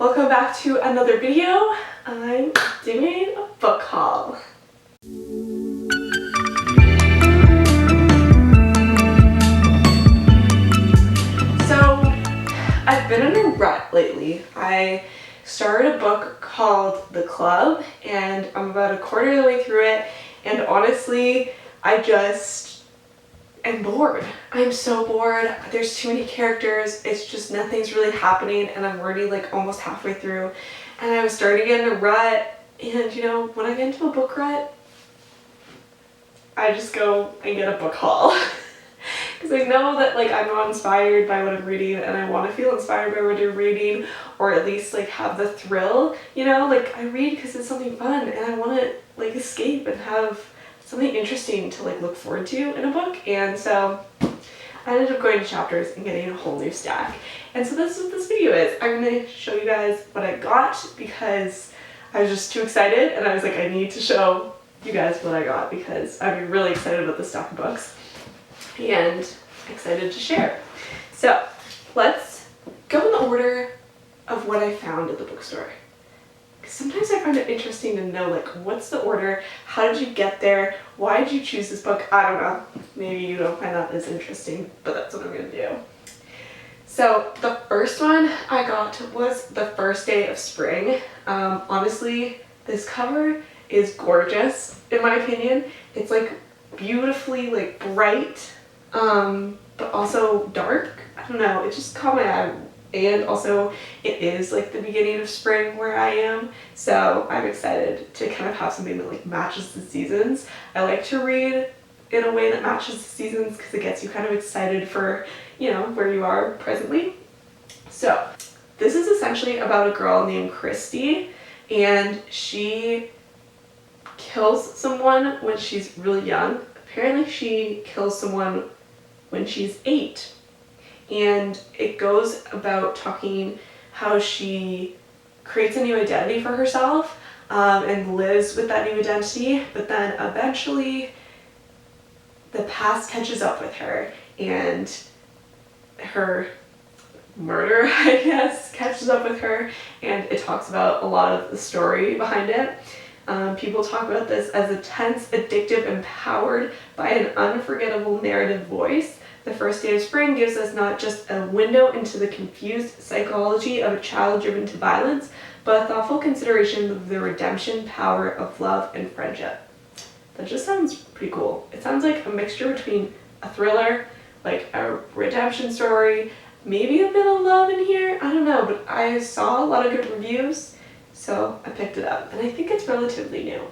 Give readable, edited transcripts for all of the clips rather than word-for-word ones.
Welcome back to another video. I'm doing a book haul. So I've been in a rut lately. I started a book called The Club and I'm about a quarter of the way through it, and honestly I just am bored. I'm so bored. There's too many characters. It's just nothing's really happening and I'm already like almost halfway through, and I was starting to get in a rut. And you know, when I get into a book rut, I just go and get a book haul because I know that like I'm not inspired by what I'm reading and I want to feel inspired by what I'm reading, or at least like have the thrill, you know, like I read because it's something fun and I want to like escape and have something interesting to like look forward to in a book. And so I ended up going to Chapters and getting a whole new stack. And so this is what this video is. I'm going to show you guys what I got because I was just too excited and I was like, I need to show you guys what I got because I'm really excited about this stack of books and excited to share. So let's go in the order of what I found at the bookstore. Sometimes I find it interesting to know like what's the order, how did you get there, why did you choose this book? I don't know, maybe you don't find that as interesting, but that's what I'm gonna do. So the first one I got was The First Day of Spring. Honestly, this cover is gorgeous in my opinion. It's like beautifully like bright, but also dark. I don't know, it just caught my eye. And also it is like the beginning of spring where I am, so I'm excited to kind of have something that like matches the seasons. I like to read in a way that matches the seasons because it gets you kind of excited for, you know, where you are presently. So this is essentially about a girl named Christy, and she kills someone when she's really young. Apparently she kills someone when she's 8. And it goes about talking how she creates a new identity for herself and lives with that new identity, but then eventually the past catches up with her and her murder, I guess, catches up with her, and it talks about a lot of the story behind it. People talk about this as a tense, addictive, empowered by an unforgettable narrative voice. The First Day of Spring gives us not just a window into the confused psychology of a child driven to violence, but a thoughtful consideration of the redemption power of love and friendship. That just sounds pretty cool. It sounds like a mixture between a thriller, like a redemption story, maybe a bit of love in here, I don't know, but I saw a lot of good reviews, so I picked it up, and I think it's relatively new.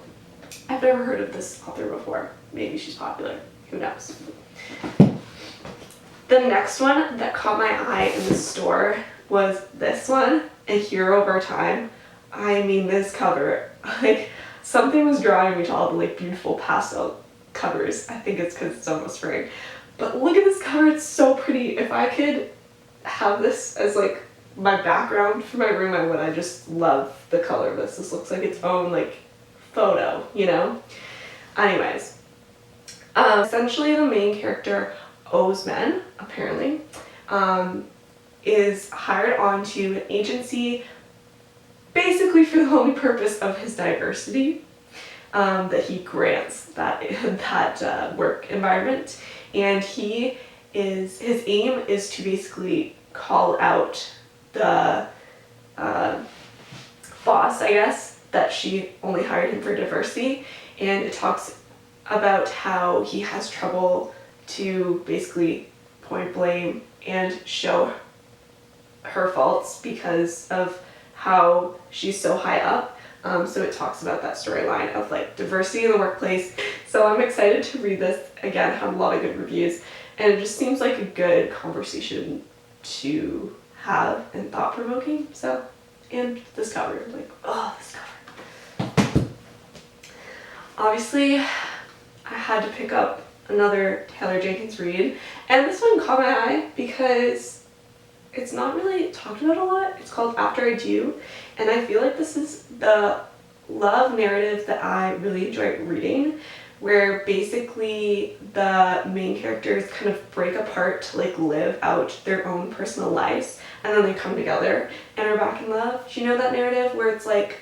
I've never heard of this author before. Maybe she's popular, who knows. The next one that caught my eye in the store was this one, A Hero of Our Time. I mean, this cover, like, something was drawing me to all the like beautiful pastel covers. I think it's because it's almost spring. But look at this cover, it's so pretty. If I could have this as like my background for my room, I would. I just love the color of this. This looks like its own like photo, you know? Anyways, essentially the main character, Osman, apparently, is hired onto an agency basically for the only purpose of his diversity, that he grants that work environment, and his aim is to basically call out the boss, I guess, that she only hired him for diversity, and it talks about how he has trouble to basically point blame and show her faults because of how she's so high up. So it talks about that storyline of like diversity in the workplace. So I'm excited to read this. Again, had a lot of good reviews, and it just seems like a good conversation to have and thought-provoking. So, and this cover, like, oh, this cover. Obviously, I had to pick up another Taylor Jenkins read, and this one caught my eye because it's not really talked about a lot. It's called After I Do, and I feel like this is the love narrative that I really enjoy reading, where basically the main characters kind of break apart to like live out their own personal lives and then they come together and are back in love. Do you know that narrative where it's like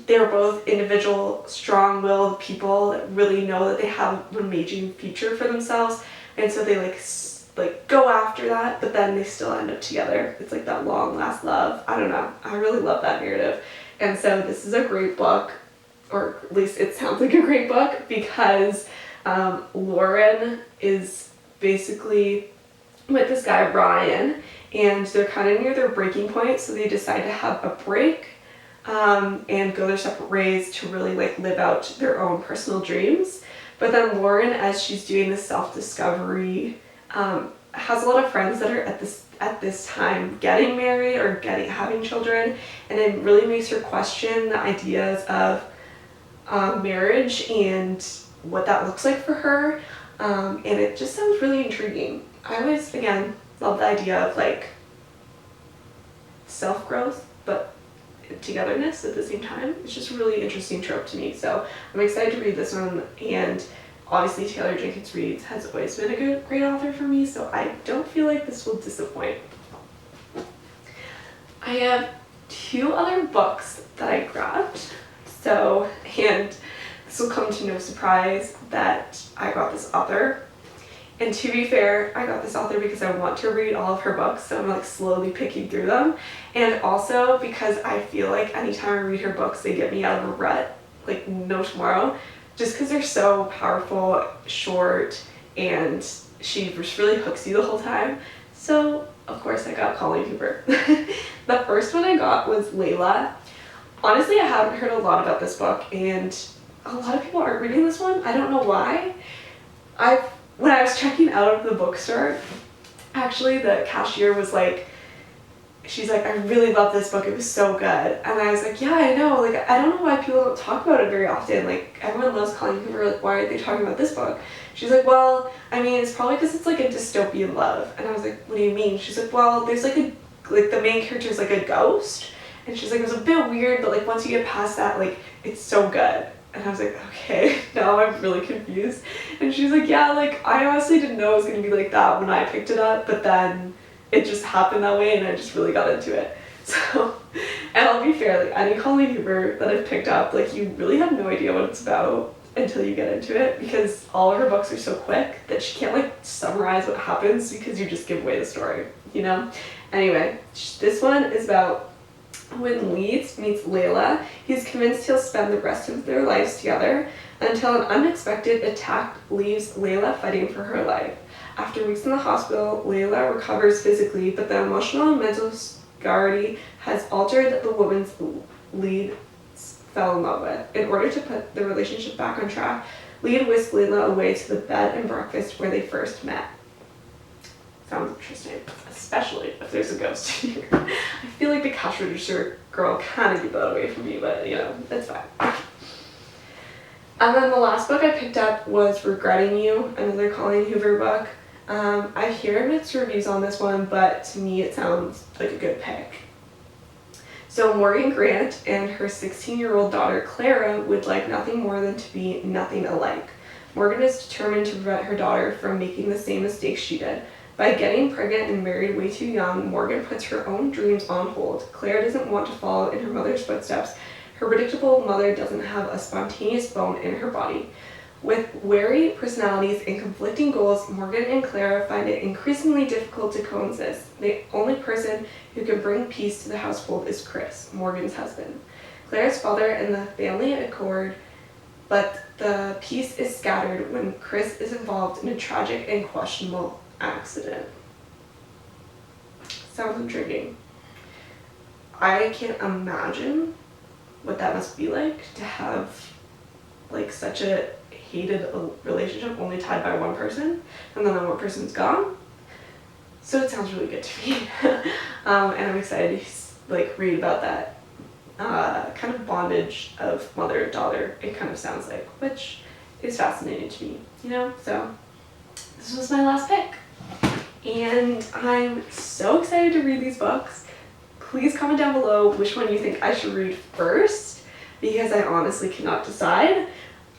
they're both individual, strong-willed people that really know that they have an amazing future for themselves, and so they like go after that, but then they still end up together. It's like that long last love. I don't know. I really love that narrative. And so this is a great book, or at least it sounds like a great book, because Lauren is basically with this guy Ryan, and they're kind of near their breaking point, so they decide to have a break and go their separate ways to really like live out their own personal dreams. But then Lauren, as she's doing this self-discovery, has a lot of friends that are at this time getting married or having children, and it really makes her question the ideas of marriage and what that looks like for her, and it just sounds really intriguing. I always, again, love the idea of like self-growth but togetherness at the same time. It's just a really interesting trope to me, so I'm excited to read this one. And obviously Taylor Jenkins Reid has always been a great author for me, so I don't feel like this will disappoint. I have 2 other books that I grabbed, and this will come to no surprise that I got this author. And to be fair, I got this author because I want to read all of her books, so I'm like slowly picking through them. And also because I feel like anytime I read her books, they get me out of a rut, like no tomorrow, just because they're so powerful, short, and she just really hooks you the whole time. So of course I got Colleen Hoover. The first one I got was Layla. Honestly, I haven't heard a lot about this book, and a lot of people aren't reading this one. I don't know why. When I was checking out of the bookstore, actually the cashier was like, she's like, I really love this book, it was so good. And I was like, yeah, I know, like, I don't know why people don't talk about it very often. Like, everyone loves Colleen Hoover, like, why are they talking about this book? She's like, well, I mean, it's probably because it's like a dystopian love. And I was like, what do you mean? She's like, well, there's like the main character is like a ghost. And she's like, it was a bit weird, but like once you get past that, like, it's so good. And I was like, okay, now I'm really confused. And she's like, yeah, like, I honestly didn't know it was going to be like that when I picked it up, but then it just happened that way and I just really got into it. So, and I'll be fair, like, any Colleen Hoover that I've picked up, like, you really have no idea what it's about until you get into it, because all of her books are so quick that she can't, like, summarize what happens because you just give away the story, you know? Anyway, this one is about when Leeds meets Layla, he's convinced he'll spend the rest of their lives together until an unexpected attack leaves Layla fighting for her life. After weeks in the hospital, Layla recovers physically, but the emotional and mental scarcity has altered the woman's Leeds fell in love with. In order to put the relationship back on track, Leeds whisks Layla away to the bed and breakfast where they first met. Sounds interesting, especially if there's a ghost here. I feel like the cash register girl kind of gave that away from me, but you know, that's fine. And then the last book I picked up was Regretting You, another Colleen Hoover book. I hear mixed reviews on this one, but to me it sounds like a good pick. So Morgan Grant and her 16-year-old daughter Clara would like nothing more than to be nothing alike. Morgan is determined to prevent her daughter from making the same mistakes she did. By getting pregnant and married way too young, Morgan puts her own dreams on hold. Claire doesn't want to follow in her mother's footsteps. Her predictable mother doesn't have a spontaneous bone in her body. With wary personalities and conflicting goals, Morgan and Clara find it increasingly difficult to coexist. The only person who can bring peace to the household is Chris, Morgan's husband. Clara's father and the family accord, but the peace is scattered when Chris is involved in a tragic and questionable accident. Sounds intriguing. I can't imagine what that must be like to have like such a hated relationship only tied by one person, and then the one person's gone. So it sounds really good to me. And I'm excited to like read about that kind of bondage of mother and daughter, it kind of sounds like, which is fascinating to me, you know? So this was my last pick. And I'm so excited to read these books. Please comment down below which one you think I should read first, because I honestly cannot decide.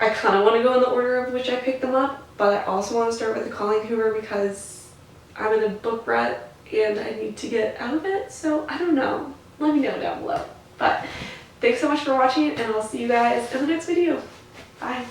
I kind of want to go in the order of which I picked them up, but I also want to start with the Colleen Hoover because I'm in a book rut and I need to get out of it. So I don't know. Let me know down below. But thanks so much for watching, and I'll see you guys in the next video. Bye.